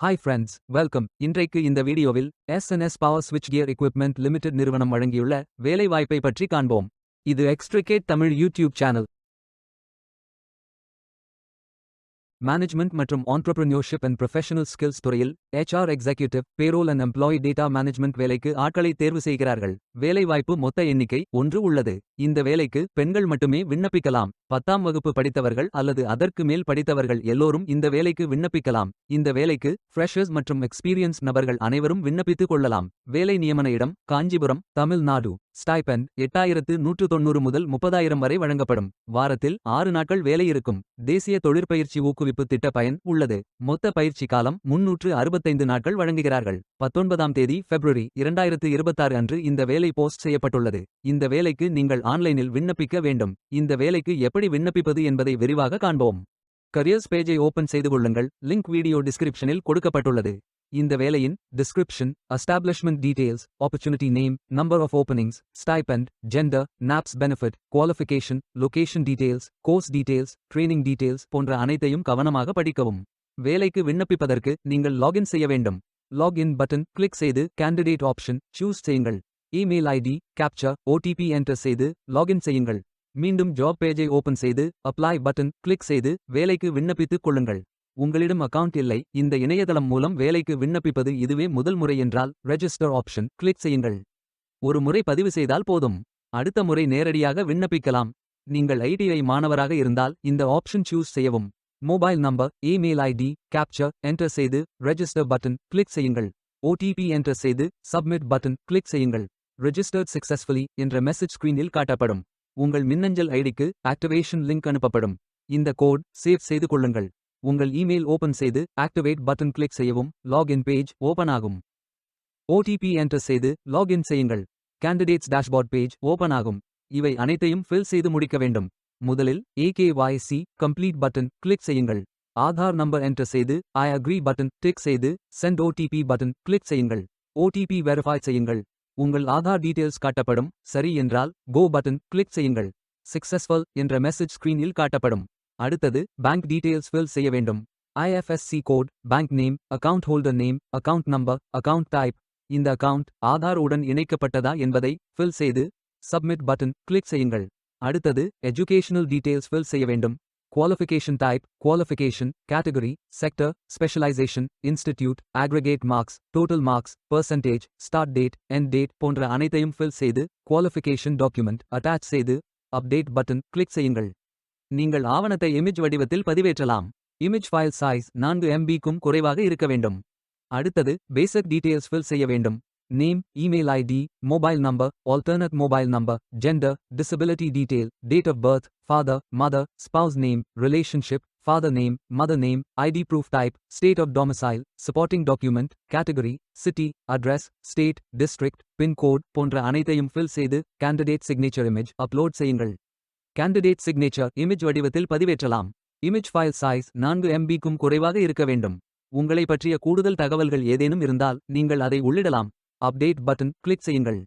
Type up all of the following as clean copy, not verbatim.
Hi friends, welcome. இன்றைக்கு இந்த வீடியோவில் எஸ் பவர் ஸ்விட்ச் கியர் எக்விப்மெண்ட் லிமிடெட் நிறுவனம் வழங்கியுள்ள வேலைவாய்ப்பை பற்றி காண்போம். இது extricate Tamil YouTube channel. Management மற்றும் ஆண்டர்பிரினியோர்ஷிப் அண்ட் ப்ரொஃபஷனல் ஸ்கில்ஸ் துறையில் HR executive, payroll and employee data management வேலைக்கு ஆட்களை தேர்வு செய்கிறார்கள். வேலைவாய்ப்பு மொத்த எண்ணிக்கை 1 உள்ளது. இந்த வேலைக்கு பெண்கள் மட்டுமே விண்ணப்பிக்கலாம். 10ஆம் வகுப்பு படித்தவர்கள் அல்லது அதற்கு மேல் படித்தவர்கள் எல்லோரும் இந்த வேலைக்கு விண்ணப்பிக்கலாம். இந்த வேலைக்கு ஃப்ரெஷர்ஸ் மற்றும் எக்ஸ்பீரியன்ஸ் நபர்கள் அனைவரும் விண்ணப்பித்துக் கொள்ளலாம். வேலை நியமன இடம் காஞ்சிபுரம், தமிழ்நாடு. ஸ்டைபெண்ட் 8190 முதல் 30,000 வரை வழங்கப்படும். வாரத்தில் 6 நாட்கள் வேலை இருக்கும். தேசிய தொழிற்பயிற்சி ஊக்குவிப்பு திட்ட பயன் உள்ளது. மொத்த பயிற்சி காலம் 365 நாட்கள் வழங்குகிறார்கள். 19ஆம் தேதி February 2026 அன்று இந்த வேலை போஸ்ட் செய்யப்பட்டுள்ளது. இந்த வேலைக்கு நீங்கள் ஆன்லைனில் விண்ணப்பிக்க வேண்டும். இந்த வேலைக்கு எப்படி விண்ணப்பிப்பது என்பதை விரிவாக காண்போம். கரியர்ஸ் பேஜை ஓபன் செய்து கொள்ளுங்கள். லிங்க் வீடியோ டிஸ்கிரிப்ஷனில் கொடுக்கப்பட்டுள்ளது. இந்த வேலையின் description, establishment details, opportunity name, number of openings, stipend, gender, NAPS benefit, qualification, location details, course details, training details போன்ற அனைத்தையும் கவனமாக படிக்கவும். வேலைக்கு விண்ணப்பிப்பதற்கு நீங்கள் லாகின் செய்ய வேண்டும். லாகின் பட்டன் கிளிக் செய்து கேண்டிடேட் ஆப்ஷன் சூஸ் செய்யுங்கள். Email ID, captcha, OTP enter செய்து லாகின் செய்யுங்கள். மீண்டும் ஜாப் பேஜை ஓபன் செய்து அப்ளை பட்டன் கிளிக் செய்து வேலைக்கு விண்ணப்பித்துக் கொள்ளுங்கள். உங்களிடம் அக்கவுண்ட் இல்லை, இந்த இணையதளம் மூலம் வேலைக்கு விண்ணப்பிப்பது இதுவே முதல் முறை என்றால் ரெஜிஸ்டர் ஆப்ஷன் கிளிக் செய்யுங்கள். ஒரு முறை பதிவு செய்தால் போதும். அடுத்த முறை நேரடியாக விண்ணப்பிக்கலாம். நீங்கள் ITI மாணவராக இருந்தால் இந்த ஆப்ஷன் சூஸ் செய்யவும். Mobile number, email ID, captcha enter செய்து ரெஜிஸ்டர் பட்டன் கிளிக் செய்யுங்கள். OTP என்டர் செய்து சப்மிட் பட்டன் கிளிக் செய்யுங்கள். ரெஜிஸ்டர்ட் சக்சஸ்ஃபுல்லி என்ற மெசேஜ் ஸ்கிரீனில் காட்டப்படும். உங்கள் மின்னஞ்சல் ஐடிக்கு ஆக்டிவேஷன் லிங்க் அனுப்பப்படும். இந்த கோட் சேவ் செய்து கொள்ளுங்கள். உங்கள் இமெயில் ஓபன் செய்து ஆக்டிவேட் பட்டன் கிளிக் செய்யவும். லாகின் பேஜ் ஓபன் ஆகும். OTP என்டர் செய்து லாகின் செய்யுங்கள். கேண்டிடேட்ஸ் டேஷ்போர்ட் பேஜ் ஓபன் ஆகும். இவை அனைத்தையும் ஃபில் செய்து முடிக்க வேண்டும். முதலில் AKYC கம்ப்ளீட் பட்டன் கிளிக் செய்யுங்கள். ஆதார் நம்பர் என்டர் செய்து ஐ அக்ரி பட்டன் டிக் செய்து சென்ட் OTP பட்டன் கிளிக் செய்யுங்கள். OTP வெரிஃபை செய்யுங்கள். உங்கள் ஆதார் டீடைல்ஸ் காட்டப்படும். சரி என்றால் கோ பட்டன் கிளிக் செய்யுங்கள். சக்சஸ்ஃபுல் என்ற மெசேஜ் ஸ்கிரீனில் காட்டப்படும். அடுத்தது பேங்க் டீடைல்ஸ் ஃபில் செய்ய வேண்டும். IFSC code, bank name, account holder name, account number, account type. இந்த அக்கவுண்ட் ஆதார் உடன் இணைக்கப்பட்டதா என்பதை ஃபில் செய்து சப்மிட் பட்டன் கிளிக் செய்யுங்கள். அடுத்தது எஜுகேஷனல் டீடைல்ஸ் ஃபில் செய்ய வேண்டும். Qualification type, qualification, category, sector, specialisation, institute, aggregate marks, total marks, percentage, start date, end date போன்ற அனைத்தையும் ஃபில் செய்து குவாலிஃபிகேஷன் டாக்குமெண்ட் அட்டாச் செய்து அப்டேட் பட்டன் கிளிக் செய்யுங்கள். நீங்கள் ஆவணத்தை இமேஜ் வடிவத்தில் பதிவேற்றலாம். இமேஜ் ஃபைல் சைஸ் 4 MB-க்கும் குறைவாக இருக்க வேண்டும். அடுத்தது பேசிக் டீடைல்ஸ் ஃபில் செய்ய வேண்டும். Name, email ID, mobile number, alternate mobile number, gender, disability detail, date of birth, father, mother, spouse name, relationship, father name, mother name, ID proof type, state of domicile, supporting document, category, city, address, state, district, pincode போன்ற அனைத்தையும் fill செய்து candidate signature image upload செய்யுங்கள். Candidate signature image வடிவத்தில் பதிவேற்றலாம். Image file size 4 MB-க்கும் குறைவாக இருக்க வேண்டும். உங்களை பற்றிய கூடுதல் தகவல்கள் ஏதேனும் இருந்தால் நீங்கள் அதை உள்ளிடலாம். அப்டேட் பட்டன் கிளிக் செய்யுங்கள்.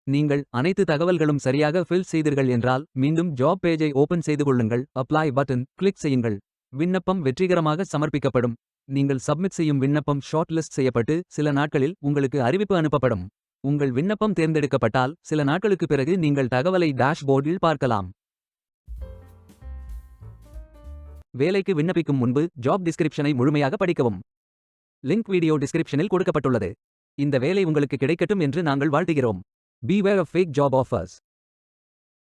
நீங்கள் அனைத்து தகவல்களும் சரியாக ஃபில் செய்தீர்கள் என்றால் மீண்டும் ஜாப் பேஜை ஓபன் செய்து கொள்ளுங்கள். அப்ளை பட்டன் கிளிக் செய்யுங்கள். விண்ணப்பம் வெற்றிகரமாக சமர்ப்பிக்கப்படும். நீங்கள் சப்மிட் செய்யும் விண்ணப்பம் ஷார்ட் லிஸ்ட் செய்யப்பட்டு சில நாட்களில் உங்களுக்கு அறிவிப்பு அனுப்பப்படும். உங்கள் விண்ணப்பம் தேர்ந்தெடுக்கப்பட்டால் சில நாட்களுக்கு பிறகு நீங்கள் தகவலை டேஷ்போர்டில் பார்க்கலாம். வேலைக்கு விண்ணப்பிக்கும் முன்பு ஜாப் டிஸ்கிரிப்ஷனை முழுமையாக படிக்கவும். லிங்க் வீடியோ டிஸ்கிரிப்ஷனில் கொடுக்கப்பட்டுள்ளது. இந்த வேலை உங்களுக்கு கிடைக்கட்டும் என்று நாங்கள் வாழ்த்துகிறோம். Beware of fake job offers.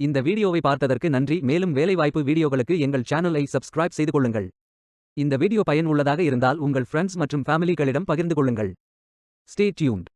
இந்த வீடியோவை பார்த்ததற்கு நன்றி. மேலும் வேலைவாய்ப்பு வீடியோகளுக்கு எங்கள் சேனலை சப்ஸ்கிரைப் செய்து கொள்ளுங்கள். இந்த வீடியோ பயன் உள்ளதாக இருந்தால் உங்கள் ஃப்ரெண்ட்ஸ் மற்றும் ஃபேமிலிகளிடம் பகிர்ந்து கொள்ளுங்கள். Stay tuned.